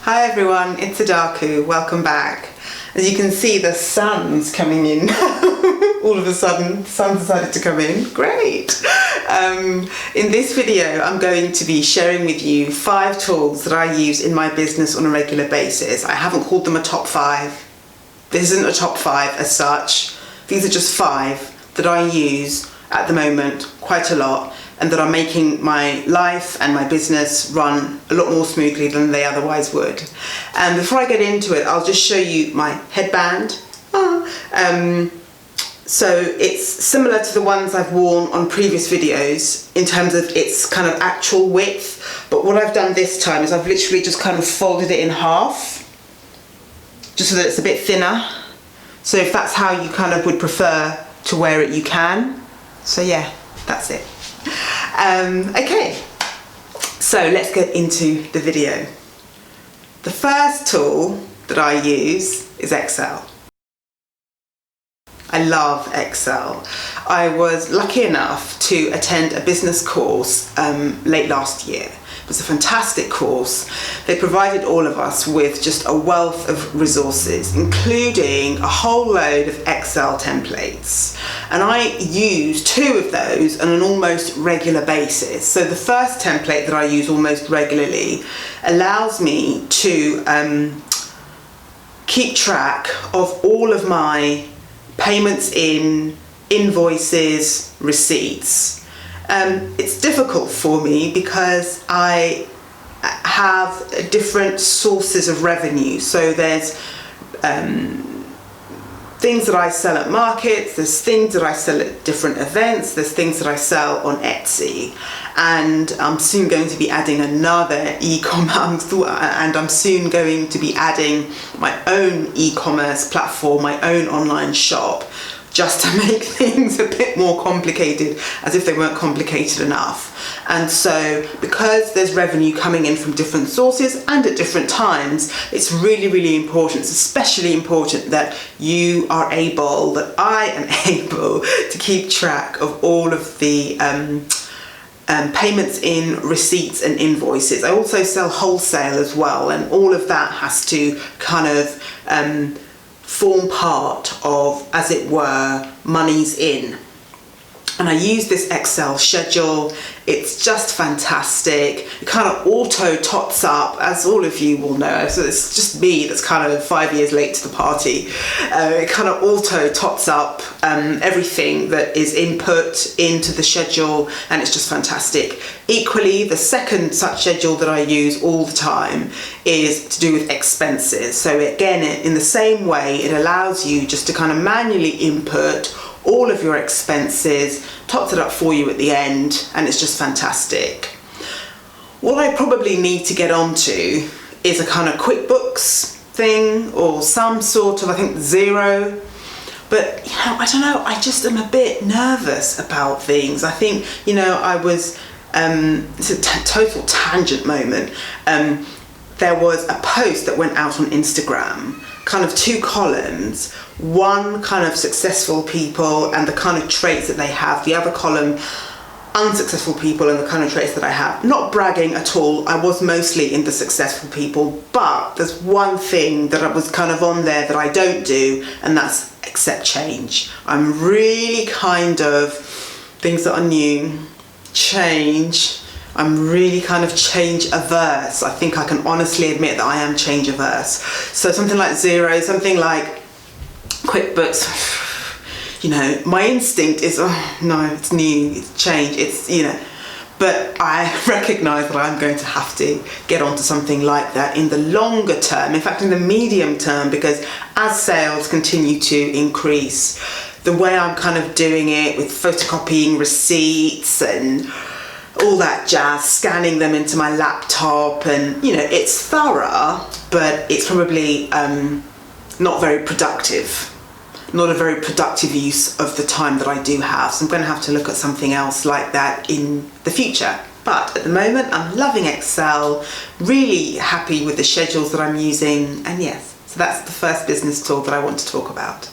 Hi everyone, it's Adaku, welcome back. As you can see, the sun's coming in. All of a sudden, the sun decided to come in. Great! In this video, I'm going to be sharing with you 5 tools that I use in my business on a regular basis. I haven't called them a top 5. This isn't a top 5 as such. These are just 5 that I use at the moment quite a lot, and that are making my life and my business run a lot more smoothly than they otherwise would. And before I get into it, I'll just show you my headband. So it's similar to the ones I've worn on previous videos in terms of its kind of actual width, but what I've done this time is I've literally just kind of folded it in half, just so that it's a bit thinner. So if that's how you kind of would prefer to wear it, you can. So yeah, that's it. Okay, so let's get into the video. The first tool that I use is Excel. I love Excel. I was lucky enough to attend a business course late last year. It was a fantastic course. They provided all of us with just a wealth of resources, including a whole load of Excel templates. And I use 2 of those on an almost regular basis. So the first template that I use almost regularly allows me to keep track of all of my payments in, invoices, receipts. It's difficult for me because I have different sources of revenue. So there's things that I sell at markets, there's things that I sell at different events, there's things that I sell on Etsy, and I'm soon going to be adding another e-commerce, and I'm soon going to be adding my own e-commerce platform, my own online shop, just to make things a bit more complicated, as if they weren't complicated enough. And so because there's revenue coming in from different sources and at different times, it's really, really important, it's especially important that you are able, that I am able to keep track of all of the payments in, receipts and invoices. I also sell wholesale as well, and all of that has to kind of form part of, as it were, monies in. And I use this Excel schedule. It's just fantastic. It kind of auto tots up, as all of you will know. So it's just me that's kind of 5 years late to the party. It kind of auto tots up everything that is input into the schedule, and it's just fantastic. Equally, the second such schedule that I use all the time is to do with expenses. So again, in the same way, it allows you just to kind of manually input all of your expenses, tots it up for you at the end, and it's just fantastic. What I probably need to get onto is a kind of QuickBooks thing, or some sort of, I think, Xero. But, you know, I don't know, I just am a bit nervous about things. I think, you know, I was, it's a total tangent moment. There was a post that went out on Instagram, kind of 2 columns, one kind of successful people and the kind of traits that they have, the other column unsuccessful people and the kind of traits that I have. Not bragging at all, I was mostly in the successful people, but there's one thing that I was kind of on there that I don't do, and that's accept change. I'm really kind of, things that are new, change, I'm really kind of change averse. I think I can honestly admit that I am change averse. So something like Xero, something like QuickBooks, you know, my instinct is, oh no, it's new, it's change, it's, you know, but I recognise that I'm going to have to get onto something like that in the longer term, in fact in the medium term, because as sales continue to increase, the way I'm kind of doing it with photocopying receipts and all that jazz, scanning them into my laptop, and you know, it's thorough, but it's probably not very productive, not a very productive use of the time that I do have. So I'm going to have to look at something else like that in the future. But at the moment, I'm loving Excel, really happy with the schedules that I'm using, and yes, so that's the first business tool that I want to talk about.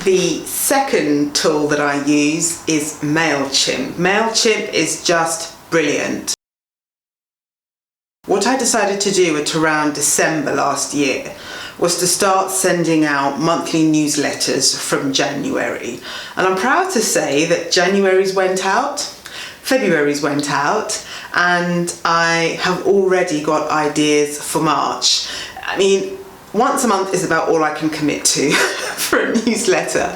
The second tool that I use is MailChimp. MailChimp is just brilliant. What I decided to do at around December last year was to start sending out monthly newsletters from January. And I'm proud to say that January's went out, February's went out, and I have already got ideas for March. I mean, once a month is about all I can commit to for a newsletter.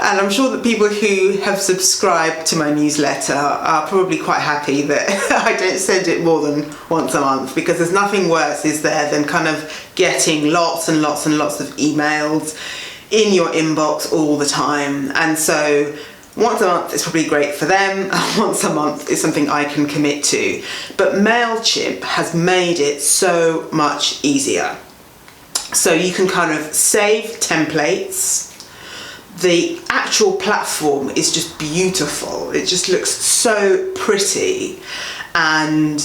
And I'm sure that people who have subscribed to my newsletter are probably quite happy that I don't send it more than once a month, because there's nothing worse, is there, than kind of getting lots and lots and lots of emails in your inbox all the time. And so once a month is probably great for them, and once a month is something I can commit to. But MailChimp has made it so much easier. So you can kind of save templates. The actual platform is just beautiful. It just looks so pretty, and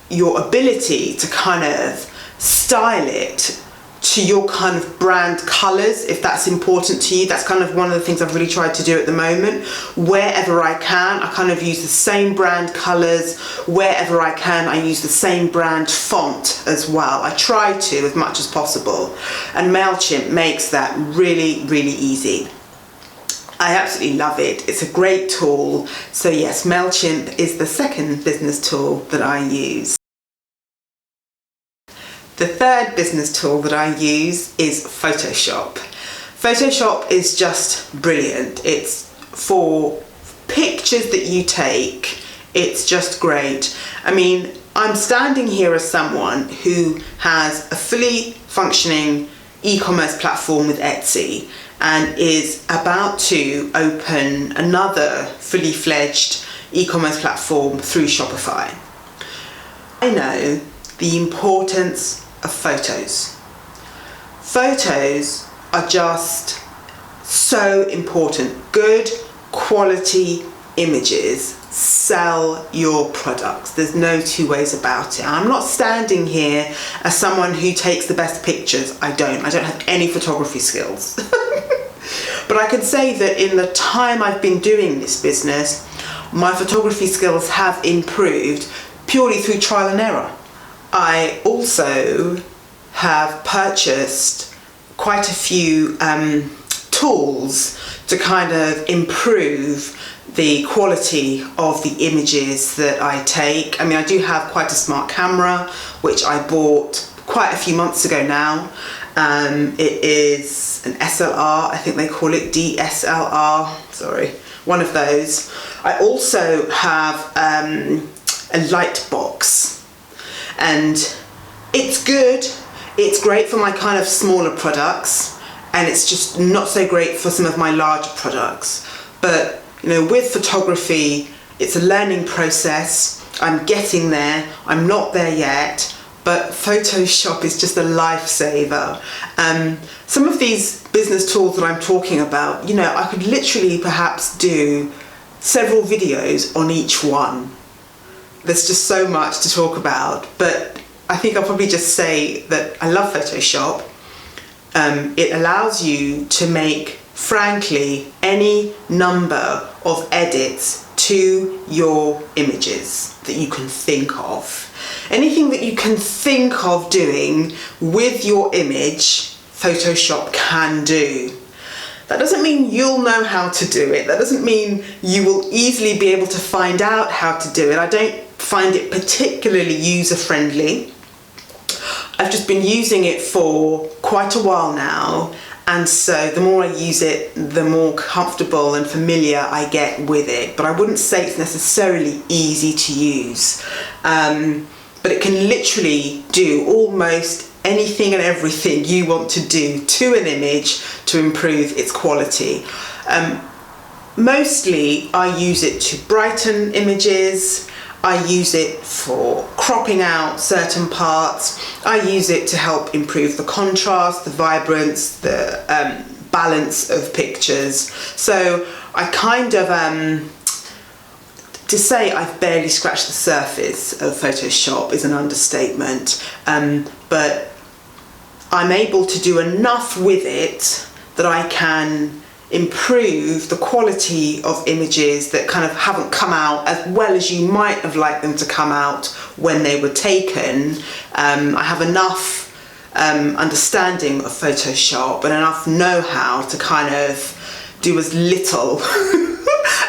your ability to kind of style it to your kind of brand colours, if that's important to you. That's kind of one of the things I've really tried to do at the moment. Wherever I can, I kind of use the same brand colours. Wherever I can, I use the same brand font as well. I try to as much as possible. And MailChimp makes that really, really easy. I absolutely love it. It's a great tool. So yes, MailChimp is the second business tool that I use. The third business tool that I use is Photoshop. Photoshop is just brilliant. It's for pictures that you take. It's just great. I mean, I'm standing here as someone who has a fully functioning e-commerce platform with Etsy and is about to open another fully fledged e-commerce platform through Shopify. I know the importance of photos. Photos are just so important. Good quality images sell your products. There's no two ways about it. I'm not standing here as someone who takes the best pictures. I don't have any photography skills. But I can say that in the time I've been doing this business, my photography skills have improved purely through trial and error. I also have purchased quite a few tools to kind of improve the quality of the images that I take. I mean, I do have quite a smart camera, which I bought quite a few months ago now. It is an SLR, I think they call it DSLR, sorry, one of those. I also have a light box. And it's good, it's great for my kind of smaller products, and it's just not so great for some of my larger products. But, you know, with photography, it's a learning process. I'm getting there, I'm not there yet, but Photoshop is just a lifesaver. Some of these business tools that I'm talking about, you know, I could literally perhaps do several videos on each one. There's just so much to talk about, but I think I'll probably just say that I love Photoshop. It allows you to make, frankly, any number of edits to your images that you can think of. Anything that you can think of doing with your image, Photoshop can do. That doesn't mean you'll know how to do it. That doesn't mean you will easily be able to find out how to do it. I don't find it particularly user-friendly. I've just been using it for quite a while now, and so the more I use it, the more comfortable and familiar I get with it. But I wouldn't say it's necessarily easy to use. But it can literally do almost anything and everything you want to do to an image to improve its quality. Mostly I use it to brighten images. I use it for cropping out certain parts. I use it to help improve the contrast, the vibrance, the balance of pictures. So I kind of, to say I've barely scratched the surface of Photoshop is an understatement, but I'm able to do enough with it that I can improve the quality of images that kind of haven't come out as well as you might have liked them to come out when they were taken. I have enough understanding of Photoshop and enough know-how to kind of do as little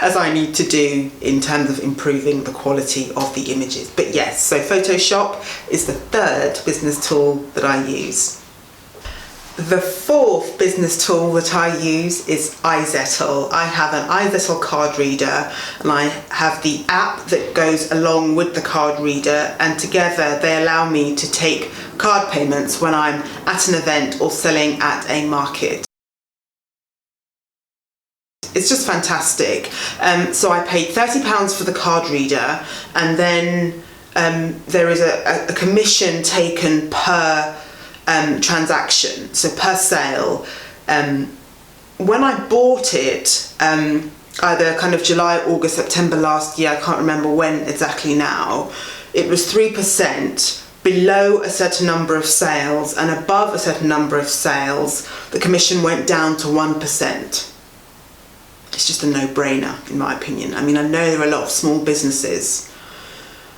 as I need to do in terms of improving the quality of the images. But yes, so Photoshop is the third business tool that I use. The fourth business tool that I use is Izettle. I have an Izettle card reader, and I have the app that goes along with the card reader, and together they allow me to take card payments when I'm at an event or selling at a market. It's just fantastic. So I paid £30 for the card reader, and then there is a commission taken per transaction, so per sale. When I bought it, either kind of July, August, September last year, I can't remember when exactly now, it was 3%. Below a certain number of sales and above a certain number of sales, the commission went down to 1%. It's just a no-brainer, in my opinion. I mean, I know there are a lot of small businesses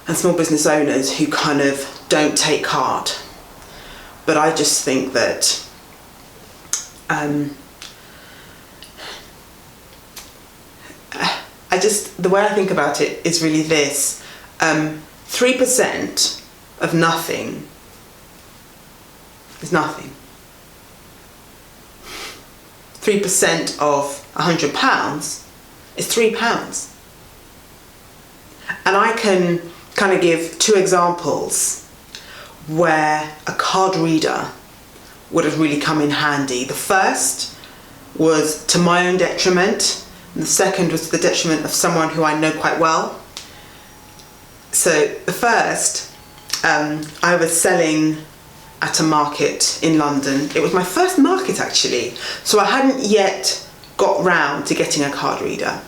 and small business owners who kind of don't take card. But I just think that the way I think about it is really this. 3% of nothing is nothing. 3% of £100 is £3. And I can kind of give two examples where a card reader would have really come in handy. The first was to my own detriment, and the second was to the detriment of someone who I know quite well. So the first, I was selling at a market in London. It was my first market actually, so I hadn't yet got round to getting a card reader.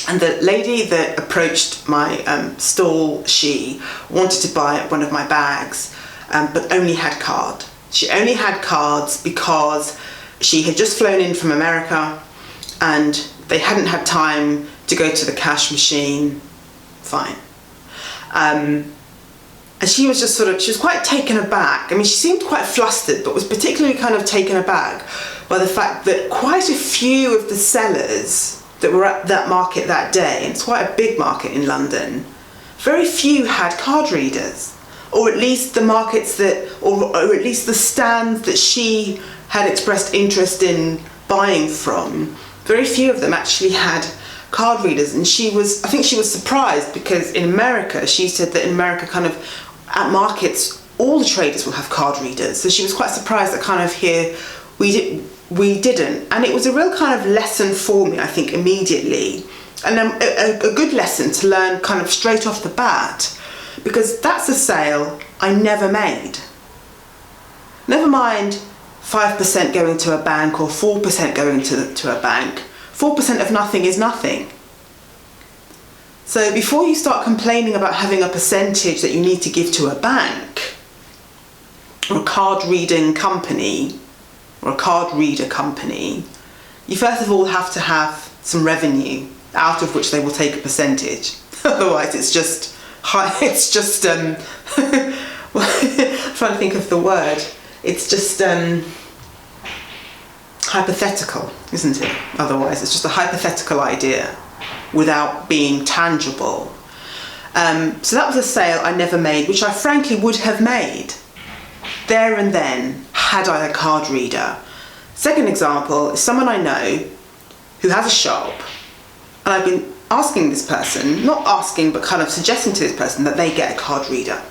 And the lady that approached my stall, she wanted to buy one of my bags, but only had card. She only had cards because she had just flown in from America and they hadn't had time to go to the cash machine. Fine. And she was just she was quite taken aback. I mean, she seemed quite flustered, but was particularly kind of taken aback by the fact that quite a few of the sellers that were at that market that day, and it's quite a big market in London, very few had card readers, or at least the markets that, or at least the stands that she had expressed interest in buying from, very few of them actually had card readers. And I think she was surprised, because in America, she said that in America kind of at markets, all the traders will have card readers. So she was quite surprised that kind of here we didn't. And it was a real kind of lesson for me, I think, immediately. And a good lesson to learn kind of straight off the bat, because that's a sale I never made. Never mind 5% going to a bank or 4% going to a bank. 4% of nothing is nothing. So before you start complaining about having a percentage that you need to give to a bank or a card reading company or a card reader company, you first of all have to have some revenue out of which they will take a percentage. Otherwise it's just well, I'm trying to think of the word. It's just hypothetical, isn't it? Otherwise it's just a hypothetical idea without being tangible. So that was a sale I never made, which I frankly would have made there and then had I a card reader. Second example is someone I know who has a shop, and I've been asking this person, not asking but kind of suggesting to this person that they get a card reader.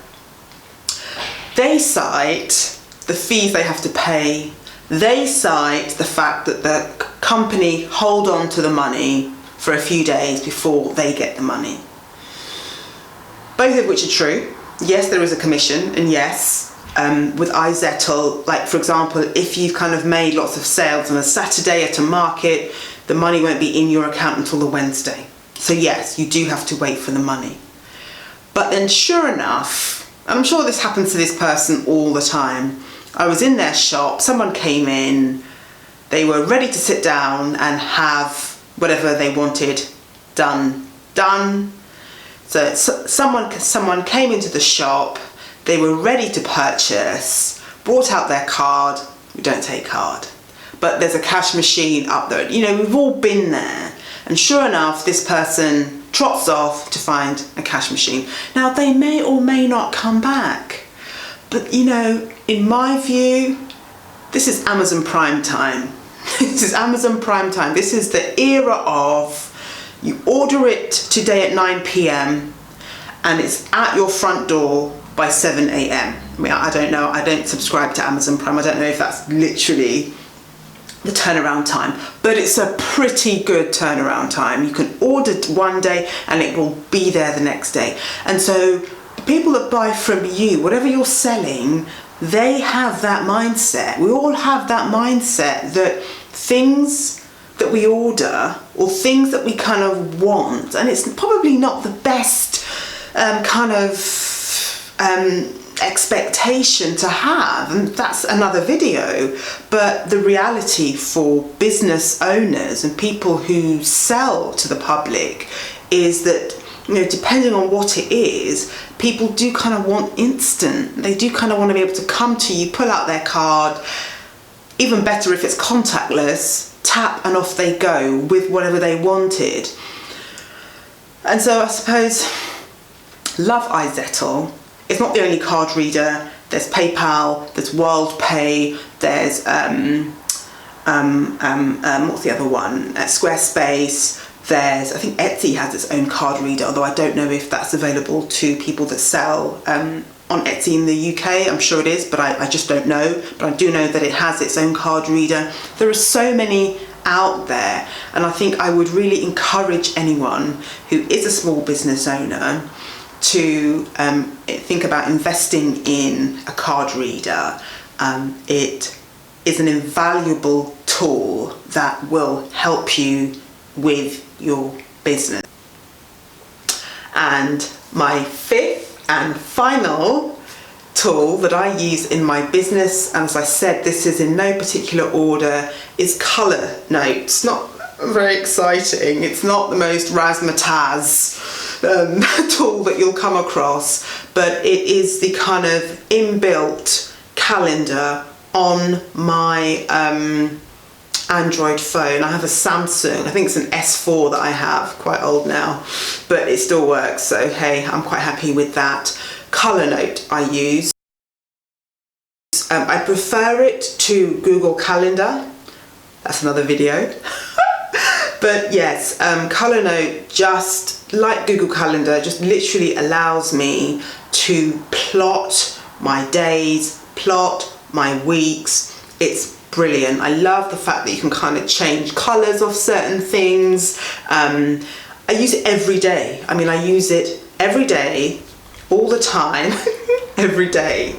They cite the fees they have to pay. They cite the fact that the company hold on to the money for a few days before they get the money. Both of which are true. Yes, there is a commission, and yes, with Izettle, like for example, if you've kind of made lots of sales on a Saturday at a market, the money won't be in your account until the Wednesday. So yes, you do have to wait for the money. But then sure enough, and I'm sure this happens to this person all the time, I was in their shop, someone came in, They were ready to sit down and have whatever they wanted done. So someone came into the shop, they were ready to purchase, brought out their card. We don't take card, but there's a cash machine up there. You know, we've all been there. And sure enough, this person trots off to find a cash machine. Now, they may or may not come back, but you know, in my view, this is Amazon Prime time. This is Amazon Prime time. This is the era of you order it today at 9 p.m. and it's at your front door by 7 a.m. I mean, I don't know. I don't subscribe to Amazon Prime. I don't know if that's literally the turnaround time, but it's a pretty good turnaround time. You can order one day and it will be there the next day. And so the people that buy from you, whatever you're selling, they have that mindset. We all have that mindset that things that we order or things that we kind of want, and it's probably not the best expectation to have, and that's another video, but the reality for business owners and people who sell to the public is that, you know, depending on what it is, people do kind of want instant. They do kind of want to be able to come to you, pull out their card, even better if it's contactless, tap and off they go with whatever they wanted. And so I suppose love Izettle. It's not the only card reader. There's PayPal, there's WorldPay, there's what's the other one? Squarespace. There's, I think Etsy has its own card reader, although I don't know if that's available to people that sell on Etsy in the UK. I'm sure it is, but I just don't know. But I do know that it has its own card reader. There are so many out there, and I think I would really encourage anyone who is a small business owner to think about investing in a card reader. It is an invaluable tool that will help you with your business. And my fifth and final tool that I use in my business, and as I said, this is in no particular order, is Colornote. It's not very exciting. It's not the most razzmatazz tool that you'll come across, but it is the kind of inbuilt calendar on my Android phone. I have a Samsung, I think it's an S4 that I have, quite old now, but it still works, so hey, I'm quite happy with that. Colornote I use. I prefer it to Google Calendar. That's another video. But yes, Colornote, just like Google Calendar, just literally allows me to plot my days, plot my weeks. It's brilliant. I love the fact that you can kind of change colours of certain things. I use it every day. I mean, I use it every day, all the time, every day.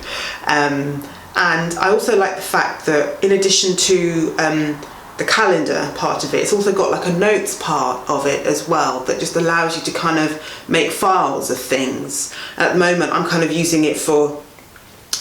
And I also like the fact that in addition to the calendar part of it, it's also got like a notes part of it as well that just allows you to kind of make files of things. At the moment, I'm kind of using it for,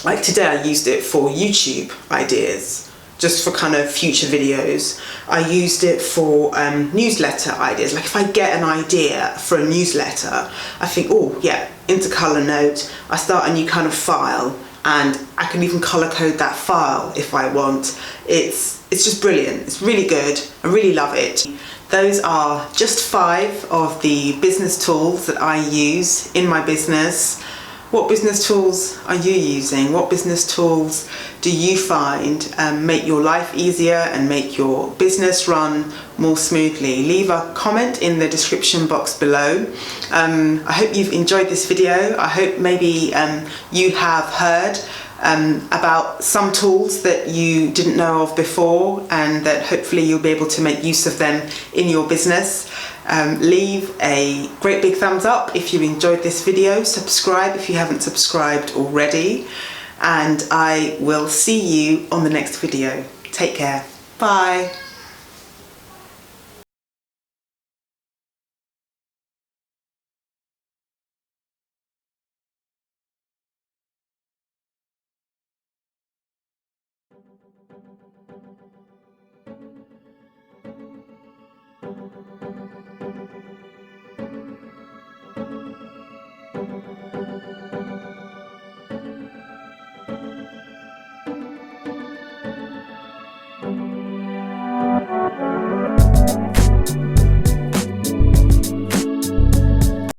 like today I used it for YouTube ideas, just for kind of future videos. I used it for newsletter ideas. Like if I get an idea for a newsletter, I think, oh yeah, into Colornote, I start a new kind of file, and I can even color code that file if I want. It's just brilliant. It's really good. I really love it. Those are just 5 of the business tools that I use in my business. What business tools are you using? What business tools do you find make your life easier and make your business run more smoothly? Leave a comment in the description box below. I hope you've enjoyed this video. I hope maybe you have heard about some tools that you didn't know of before, and that hopefully you'll be able to make use of them in your business. Leave a great big thumbs up if you enjoyed this video. Subscribe if you haven't subscribed already, and I will see you on the next video. Take care. Bye.